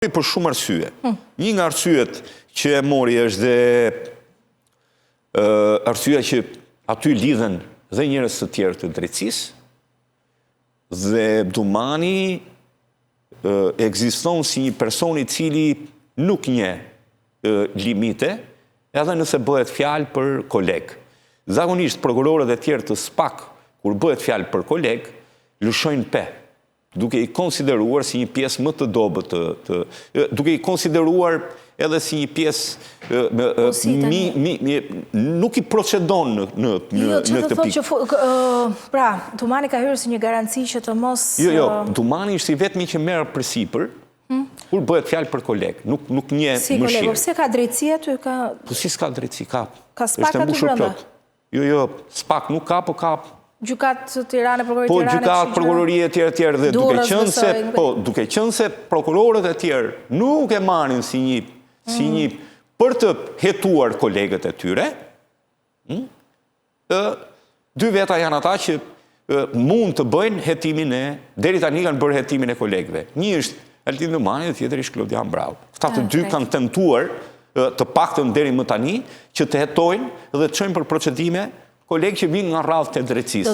Për shumë arsye. Një nga arsyet që e mori është dhe arsyeja që aty lidhen dhe njerëz të tjerë të drejtësisë dhe Dumani ekziston si një person I cili nuk njeh limite, edhe nëse bëhet fjalë për koleg. Zakonisht prokurorët e tjerë të SPAK, kur bëhet fjalë për koleg, lëshojnë pe, duke I konsideruar si një pjesë më të dobët, duke I konsideruar edhe si një pjesë nuk I procedon në këtë pikë. Pra, Dumani ka hyrë si një garanci që të mos... Jo, Dumani është I vetmi që merr përsipër, kur bëhet fjalë për koleg, nuk njeh mëshirë. Si koleg, pse ka drejtësi aty? Po si s'ka drejtësi, ka. Ka SPAK aty brenda? Jo, SPAK nuk ka, po ka... Gjykatë Tirane, prokuroria Po, Tirane... gjykatë, prokuroria e tjerë, dhe duke qenë se prokurorët e tjerë nuk e marrin si një për të hetuar kolegët e tyre, dy veta janë ata që mund të bëjnë hetimin deri tani kanë bërë hetimin e kolegëve. Një është Altin Dumani dhe tjetër është Klodian Brau. Këta të dy kanë tentuar të paktën deri më tani që të hetojnë dhe të çojnë për procedime kolegë që vinë nga radhët e drejtësisë.